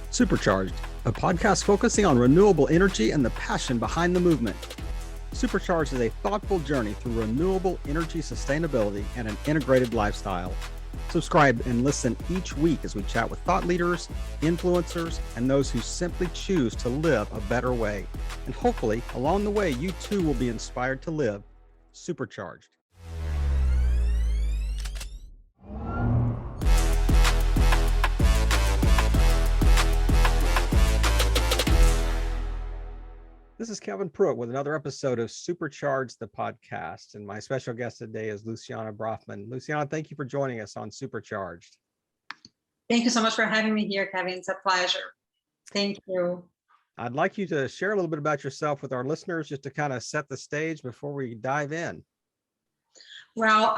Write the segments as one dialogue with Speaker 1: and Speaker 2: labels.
Speaker 1: Supercharged, a podcast focusing on renewable energy and the passion behind the movement. Supercharged is a thoughtful journey through renewable energy sustainability and an integrated lifestyle. Subscribe and listen each week as we chat with thought leaders, influencers, and those who simply choose to live a better way. And hopefully, along the way, you too will be inspired to live supercharged. This is Kevin Pruitt with another episode of Supercharged, the podcast. And my special guest today is Luciana Brafman. Luciana, thank you for joining us on Supercharged.
Speaker 2: Thank you so much for having me here, Kevin. It's a pleasure. Thank you.
Speaker 1: I'd like you to share a little bit about yourself with our listeners, just to kind of set the stage before we dive in.
Speaker 2: Well,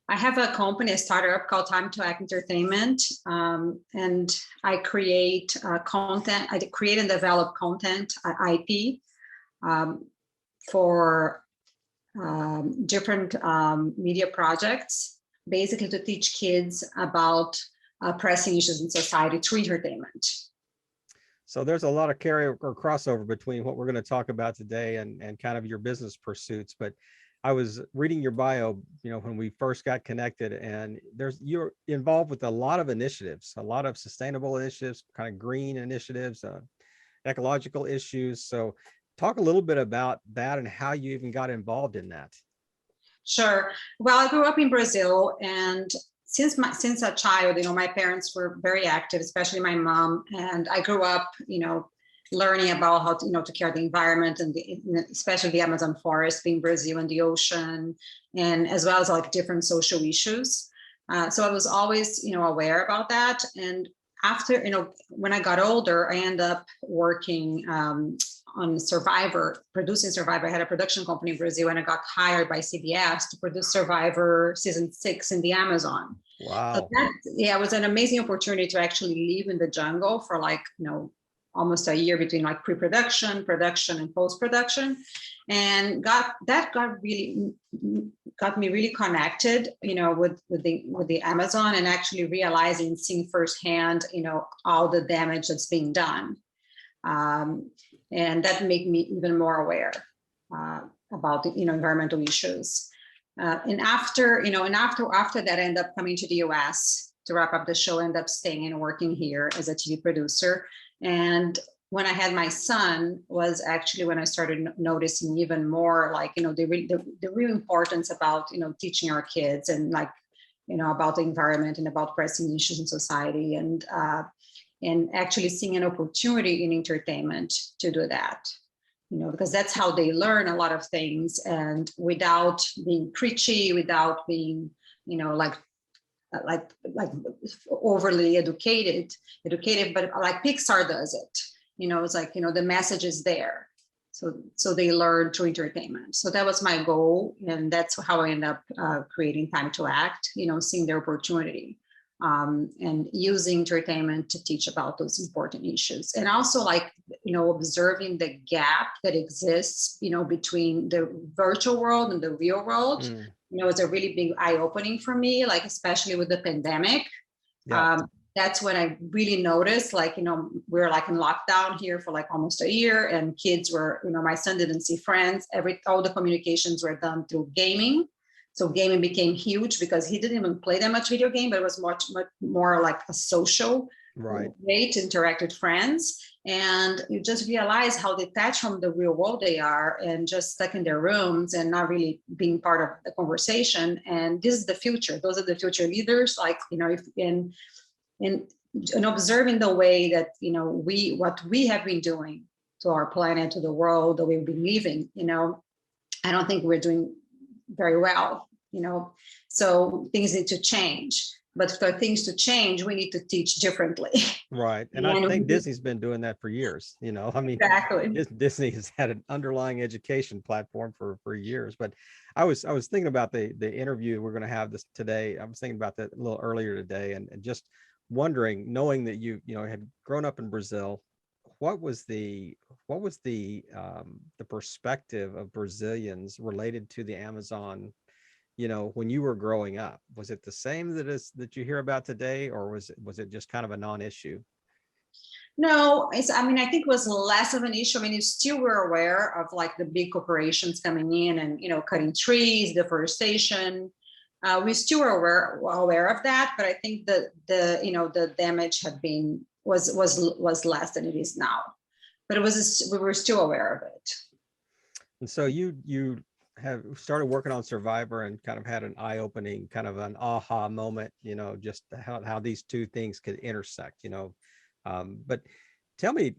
Speaker 2: I have a company, a startup called Time to Act Entertainment, and I create content. I create and develop content, IP, for different media projects, basically to teach kids about pressing issues in society through entertainment.
Speaker 1: So there's a lot of carry or crossover between what we're going to talk about today and kind of your business pursuits. But I was reading your bio, when we first got connected, and you're involved with a lot of initiatives, a lot of sustainable initiatives, kind of green initiatives, ecological issues. So talk a little bit about that and how you even got involved in that.
Speaker 2: Sure. Well, I grew up in Brazil, and since a child, my parents were very active, especially my mom, and I grew up, learning about how to, to care the environment and especially the Amazon forest in Brazil and the ocean, and as well as like different social issues. So I was always, aware about that. And after, when I got older, I ended up working on Survivor, producing Survivor. I had a production company in Brazil, and I got hired by CBS to produce Survivor season 6 in the Amazon.
Speaker 1: Wow.
Speaker 2: So it was an amazing opportunity to actually live in the jungle for almost a year between pre-production, production, and post-production, and got me really connected, with the Amazon, and actually realizing, seeing firsthand, all the damage that's being done, and that made me even more aware about the environmental issues. And after that, I ended up coming to the U.S. to wrap up the show. Ended up staying and working here as a TV producer. And when I had my son was actually when I started noticing even more the real importance about, teaching our kids and about the environment and about pressing issues in society, and actually seeing an opportunity in entertainment to do that, because that's how they learn a lot of things, and without being preachy, without being, like overly educated, but like Pixar does it, it's the message is there. So they learn through entertainment. So that was my goal. And that's how I ended up creating Time to Act, seeing the opportunity, and using entertainment to teach about those important issues. And also observing the gap that exists, between the virtual world and the real world. It's a really big eye-opening for me, especially with the pandemic.
Speaker 1: Yeah.
Speaker 2: That's when I really noticed, we're in lockdown here for almost a year, and kids were, my son didn't see friends. All the communications were done through gaming. So gaming became huge because he didn't even play that much video game, but it was much more like a social way to interact with friends. And you just realize how detached from the real world they are, and just stuck in their rooms and not really being part of the conversation. And this is the future. Those are the future leaders, in observing the way that, what we have been doing to our planet, to the world, that we've been living, I don't think we're doing very well, so things need to change. But for things to change, we need to teach differently.
Speaker 1: Right. And I think Disney's been doing that for years.
Speaker 2: Exactly.
Speaker 1: Disney has had an underlying education platform for years. But I was thinking about the interview we're going to have this today. I was thinking about that a little earlier today, and just wondering, knowing that you had grown up in Brazil, what was the perspective of Brazilians related to the Amazon when you were growing up? Was it the same that you hear about today, or was it just kind of a non-issue?
Speaker 2: No, I mean, I think it was less of an issue. I mean, you still were aware of like the big corporations coming in and, cutting trees, deforestation. We still were aware of that, but I think that the damage was less than it is now. But we were still aware of it.
Speaker 1: And so you have started working on Survivor and kind of had an eye-opening, kind of an aha moment, just how these two things could intersect, but tell me,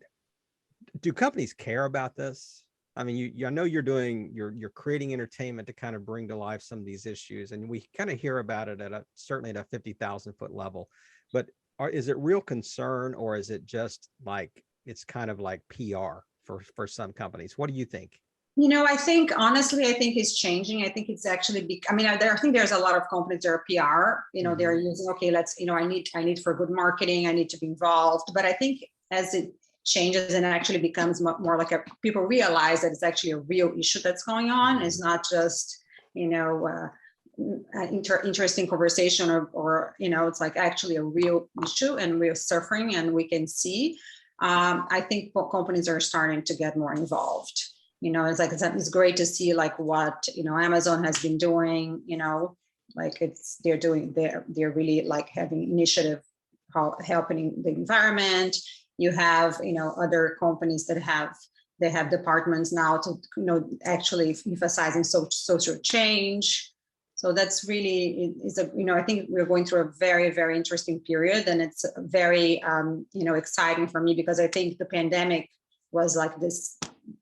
Speaker 1: do companies care about this? I mean, I know you're creating entertainment to kind of bring to life some of these issues, and we kind of hear about it certainly at a 50,000 foot level, but is it real concern, or is it just like, it's kind of like PR for some companies? What do you think?
Speaker 2: I think, honestly, I think it's changing. I think it's actually, I think there's a lot of companies that are PR, they're using, okay, let's, I need for good marketing, I need to be involved. But I think as it changes and actually becomes more like people realize that it's actually a real issue that's going on. It's not just, interesting conversation or it's like actually a real issue and we're suffering and we can see. I think companies are starting to get more involved. It's great to see like what Amazon has been doing. Like they're really like having initiative helping the environment. You have other companies that have departments now to actually emphasizing social change. So that's really I think we're going through a very, very interesting period, and it's very exciting for me because I think the pandemic was like this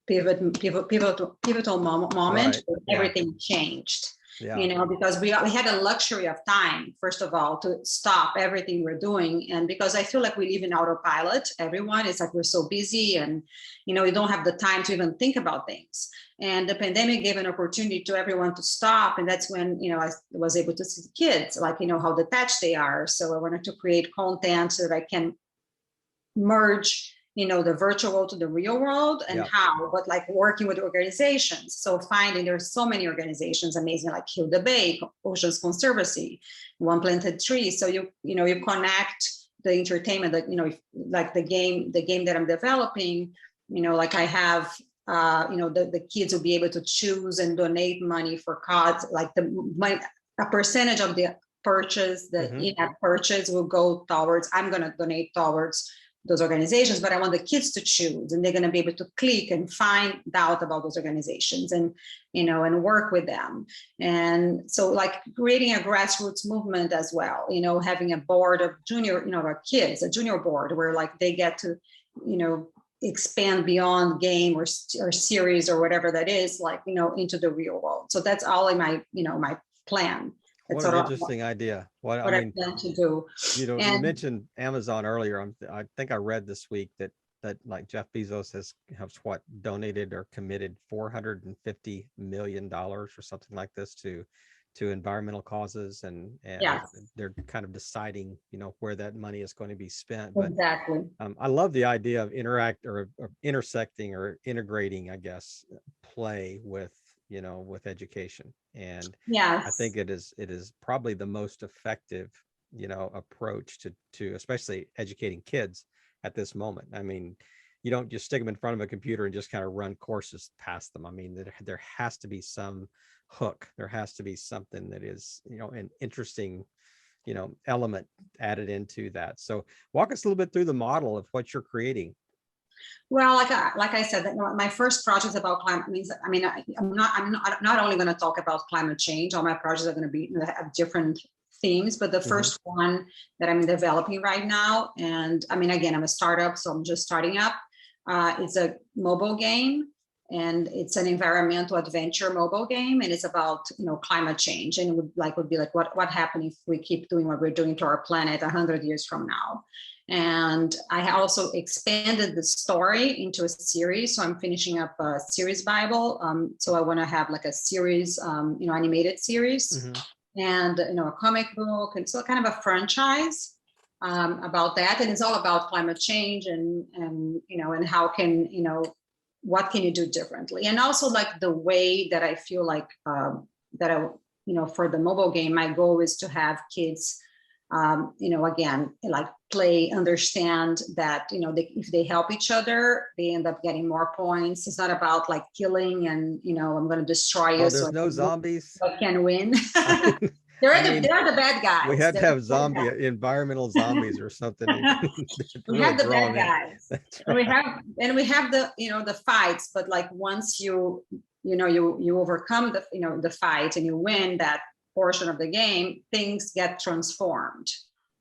Speaker 2: pivotal moment
Speaker 1: right.
Speaker 2: where everything changed.
Speaker 1: Yeah.
Speaker 2: Because we had a luxury of time, first of all, to stop everything we're doing. And because I feel like we live in autopilot, everyone is like, we're so busy and, we don't have the time to even think about things. And the pandemic gave an opportunity to everyone to stop. And that's when, I was able to see the kids, like, how detached they are. So I wanted to create content so that I can merge the virtual world to the real world and but like working with organizations. So finding there's so many organizations, amazing, like Heal the Bay, Oceans Conservancy, One Planted Tree. So you connect the entertainment that, like the game that I'm developing, like I have, the kids will be able to choose and donate money for cause, like a percentage of the purchase, the in-app purchase will go towards, I'm going to donate towards those organizations, but I want the kids to choose, and they're going to be able to click and find out about those organizations and, and work with them. And so like creating a grassroots movement as well, having a board of junior, our kids, a junior board where like they get to, expand beyond game or series or whatever that is, like, into the real world. So that's all in my, my plan.
Speaker 1: What an interesting idea. What I
Speaker 2: plan to do.
Speaker 1: You mentioned Amazon earlier. I think I read this week that like Jeff Bezos has donated or committed $450 million or something like this to environmental causes, and they're kind of deciding where that money is going to be spent. But
Speaker 2: exactly.
Speaker 1: I love the idea of intersecting or integrating, I guess, play with with education. And I think it is probably the most effective approach to especially educating kids at this moment. I mean, you don't just stick them in front of a computer and just kind of run courses past them. I mean, there has to be some hook. There has to be something that is an interesting element added into that. So walk us a little bit through the model of what you're creating.
Speaker 2: Well, like I said, my first project is about climate. I'm not only going to talk about climate change. All my projects are going to have different themes, but the first one that I'm developing right now, and again, I'm a startup, so I'm just starting up. It's a mobile game, and it's an environmental adventure mobile game, and it's about climate change, and it would be like what happens if we keep doing what we're doing to our planet 100 years from now. And I also expanded the story into a series. So I'm finishing up a series Bible. So I want to have like a series, animated series, and a comic book, and so kind of a franchise about that. And it's all about climate change and and how can what can you do differently, and also like the way that I feel like that I for the mobile game, my goal is to have kids Again, like play, understand that, if they help each other, they end up getting more points. It's not about like killing and, I'm going to destroy you.
Speaker 1: Oh, there's no zombies.
Speaker 2: I can win.
Speaker 1: They're
Speaker 2: the bad guys.
Speaker 1: We had to have environmental zombies or something.
Speaker 2: We have the bad guys. Right. And we have the, the fights, but like once you overcome the fight and you win that portion of the game, things get transformed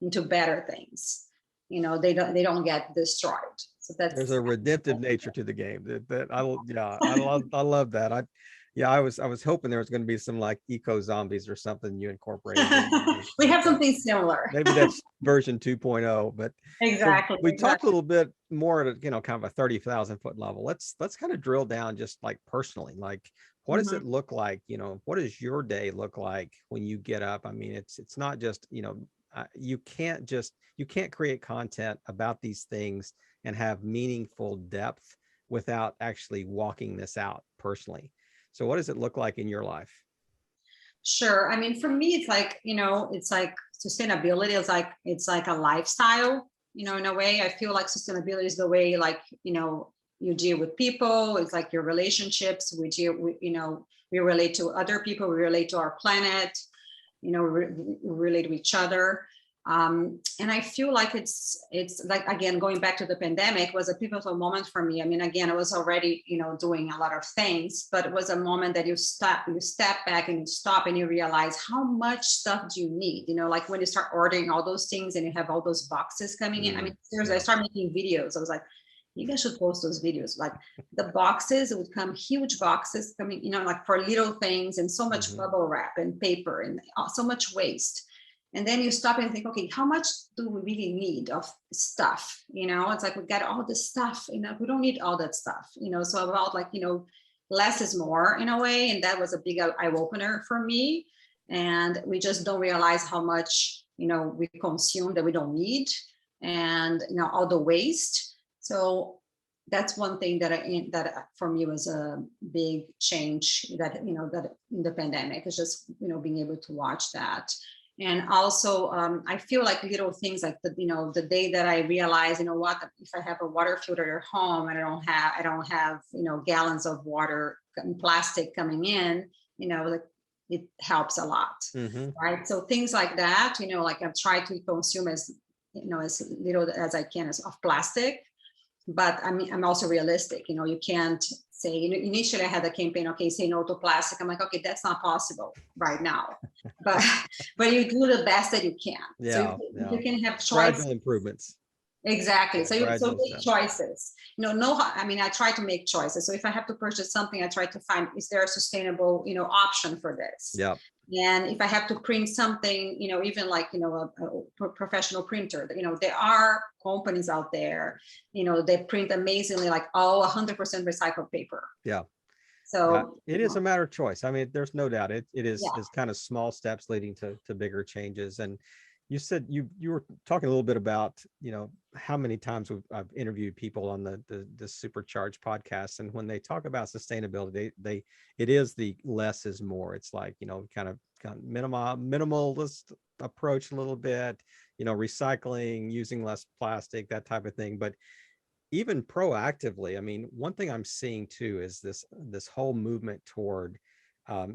Speaker 2: into better things. They don't get destroyed. So there's
Speaker 1: a redemptive nature to the game I love that. I was hoping there was going to be some like eco zombies or something you incorporated.
Speaker 2: We have something similar.
Speaker 1: Maybe that's version 2.0, but
Speaker 2: exactly.
Speaker 1: So we talked a little bit more at kind of a 30,000 foot level. Let's kind of drill down just like personally, like what does it look like? What does your day look like when you get up? I mean, it's not just, you can't create content about these things and have meaningful depth without actually walking this out personally. So what does it look like in your life?
Speaker 2: Sure. I mean, for me, it's like, it's like sustainability is like, it's like a lifestyle, in a way. I feel like sustainability is the way, like, you deal with people. It's like your relationships. We relate to other people. We relate to our planet. We relate to each other. And I feel like it's like, again, going back to the pandemic was a pivotal moment for me. I mean, again, I was already, doing a lot of things, but it was a moment that you step back and you stop and you realize how much stuff do you need, like when you start ordering all those things and you have all those boxes coming in. I mean, seriously, I started making videos. I was like, you guys should post those videos. Like the boxes, it would come huge boxes coming, like for little things and so much bubble wrap and paper and so much waste. And then you stop and think, okay, how much do we really need of stuff? It's like we got all this stuff, we don't need all that stuff, so about like, less is more in a way. And that was a big eye opener for me. And we just don't realize how much, we consume that we don't need, and, all the waste. So that's one thing that for me was a big change that, that in the pandemic is just, being able to watch that. And also, I feel like little things like the day that I realized, what, if I have a water filter at home and I don't have, gallons of water and plastic coming in, like it helps a lot, right? So things like that, like I try to consume as little as I can of plastic, but I mean, I'm also realistic, you can't say, initially I had a campaign, okay, say no to plastic. I'm like, okay, that's not possible right now, but you do the best that you can.
Speaker 1: Yeah,
Speaker 2: so you can have choices.
Speaker 1: Gradual improvements.
Speaker 2: Exactly. So make choices. I mean, I try to make choices. So if I have to purchase something, I try to find, is there a sustainable, option for this?
Speaker 1: Yeah.
Speaker 2: And if I have to print something, even like, a professional printer, there are companies out there, they print amazingly, like all 100% recycled paper.
Speaker 1: Yeah.
Speaker 2: So
Speaker 1: it is a matter of choice. I mean, there's no doubt it is kind of small steps leading to bigger changes. And you said you were talking a little bit about, how many times I've interviewed people on the Supercharged podcast, and when they talk about sustainability, it is the less is more. It's like, kind of minimalist approach a little bit, recycling, using less plastic, that type of thing. But even proactively, I mean, one thing I'm seeing too is this whole movement toward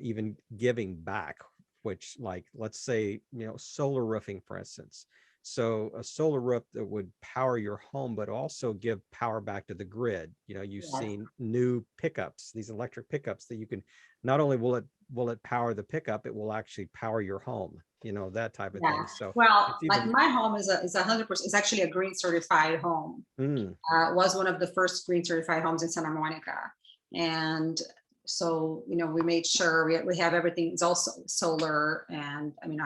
Speaker 1: even giving back, which, like, let's say, solar roofing, for instance. So a solar roof that would power your home, but also give power back to the grid. You've seen new pickups, these electric pickups that you can, not only will it power the pickup, it will actually power your home, that type of thing. So,
Speaker 2: well, like my home is 100%, it's actually a green certified home. Was one of the first green certified homes in Santa Monica. And so, we made sure we have everything. It's also solar. And I mean,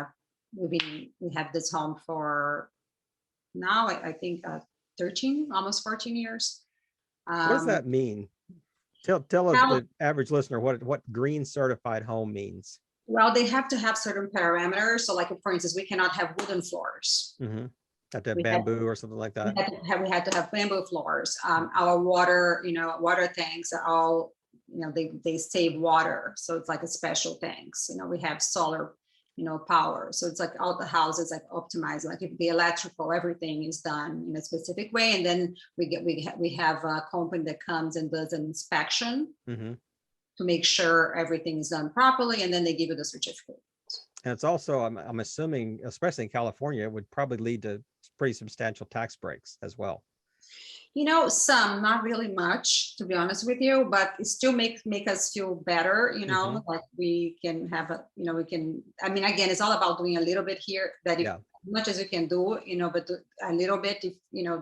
Speaker 2: we have this home for now, I think 13, almost 14 years.
Speaker 1: What does that mean? Tell the average listener what green certified home means.
Speaker 2: Well, they have to have certain parameters. So like, for instance, we cannot have wooden floors.
Speaker 1: Have to have bamboo or something like that.
Speaker 2: We had to have bamboo floors. Our water, water tanks are all, they save water. So it's like a special tanks. We have solar power. So it's like all the houses like optimized, like if the electrical, everything is done in a specific way. And then we have a company that comes and does an inspection to make sure everything is done properly. And then they give you the certificate.
Speaker 1: And it's also, I'm assuming, especially in California, it would probably lead to pretty substantial tax breaks as well.
Speaker 2: Some, not really much, to be honest with you, but it still make us feel better, like we can have again, it's all about doing a little bit here, that as much as you can do, but a little bit, if,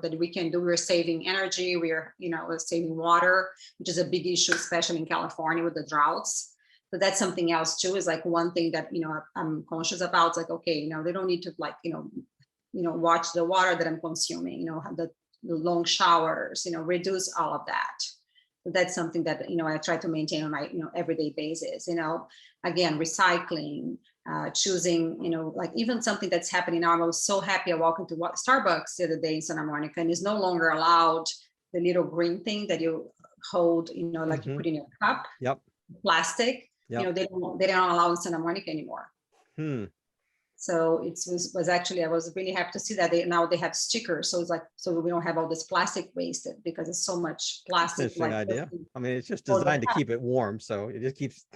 Speaker 2: that we can do, we're saving energy, we're saving water, which is a big issue, especially in California with the droughts. But that's something else too, is like one thing that, I'm conscious about. It's like, okay, they don't need to watch the water that I'm consuming, the long showers, reduce all of that. So that's something that, I try to maintain on my, everyday basis, again, recycling, choosing, like even something that's happening now. I was so happy. I walked into Starbucks the other day in Santa Monica, and it's no longer allowed the little green thing that you hold, like you put in your cup, plastic, they don't allow in Santa Monica anymore. So it was actually, I was really happy to see that now they have stickers. So it's like, so we don't have all this plastic wasted, because it's so much plastic.
Speaker 1: Interesting idea. I mean, it's just designed to keep it warm, so it just keeps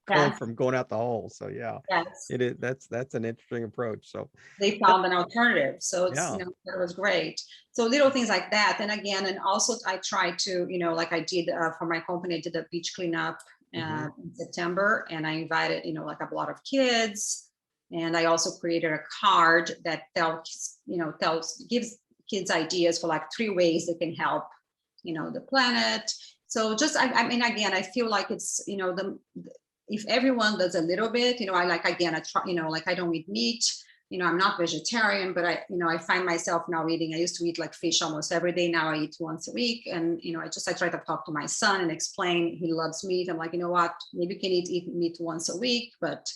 Speaker 1: cold from going out the hole. So it is. That's an interesting approach. So
Speaker 2: they found an alternative. So it's it was great. So little things like that. And again, and also I tried to, like I did for my company, I did a beach cleanup in September, and I invited, like a lot of kids. And I also created a card that gives kids ideas for like 3 ways they can help, the planet. So just, I mean, again, I feel like it's, if everyone does a little bit, I try, like I don't eat meat, I'm not vegetarian, but I find myself now eating, I used to eat like fish almost every day. Now I eat once a week. And, I try to talk to my son and explain, he loves meat. I'm like, you know what, maybe you can eat meat once a week, but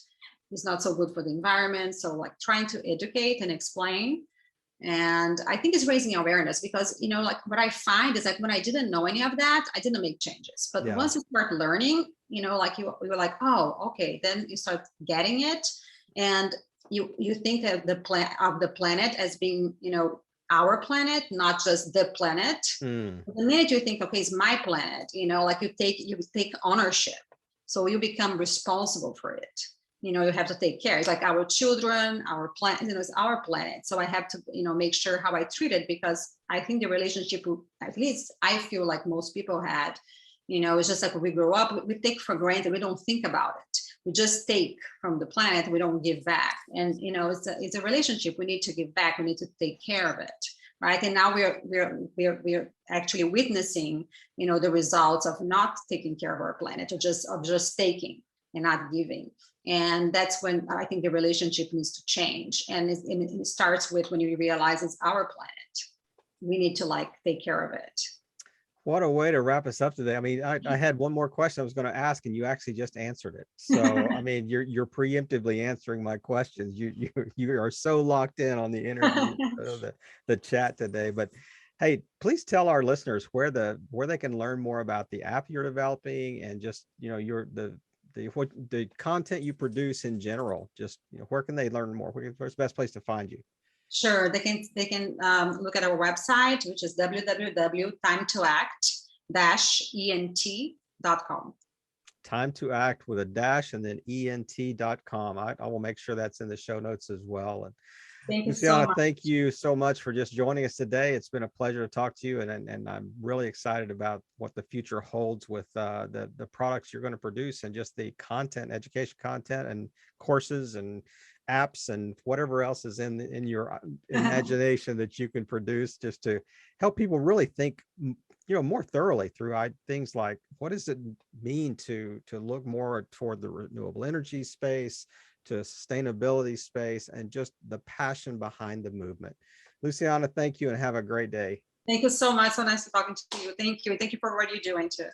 Speaker 2: it's not so good for the environment. So like trying to educate and explain. And I think it's raising awareness, because, like what I find is like when I didn't know any of that, I didn't make changes. But once you start learning, like you were like, oh, okay, then you start getting it. And you think of the planet as being, our planet, not just the planet. The minute you think, okay, it's my planet, like you take ownership. So you become responsible for it. You have to take care. It's like our children, our planet, it's our planet. So I have to, make sure how I treat it, because I think the relationship, at least I feel like most people had, it's just like when we grow up, we take for granted. We don't think about it. We just take from the planet. We don't give back. And, it's a relationship. We need to give back. We need to take care of it. Right. And now we're actually witnessing, the results of not taking care of our planet, of just taking and not giving. And that's when I think the relationship needs to change. And it starts with when you realize it's our planet. We need to take care of it.
Speaker 1: What a way to wrap us up today. I mean, I had one more question I was going to ask, and you actually just answered it. So, I mean, you're preemptively answering my questions. You are so locked in on the interview, the chat today. But hey, please tell our listeners where they can learn more about the app you're developing, and just, the content you produce in general. Just, where can they learn more? Where's the best place to find you?
Speaker 2: Sure, they can look at our website, which is www.timetoact-ent.com. Time to Act
Speaker 1: with a dash and then ent.com. I will make sure that's in the show notes as well. And
Speaker 2: thank you,
Speaker 1: Luciana,
Speaker 2: so much.
Speaker 1: Thank you so much for just joining us today. It's been a pleasure to talk to you, and I'm really excited about what the future holds with the products you're going to produce, and just the content, education content, and courses and apps and whatever else is in your imagination that you can produce, just to help people really think, more thoroughly through things like, what does it mean to look more toward the renewable energy space, to sustainability space, and just the passion behind the movement. Luciana, thank you, and have a great day.
Speaker 2: Thank you so much. So nice talking to you. Thank you. Thank you for what you're doing too.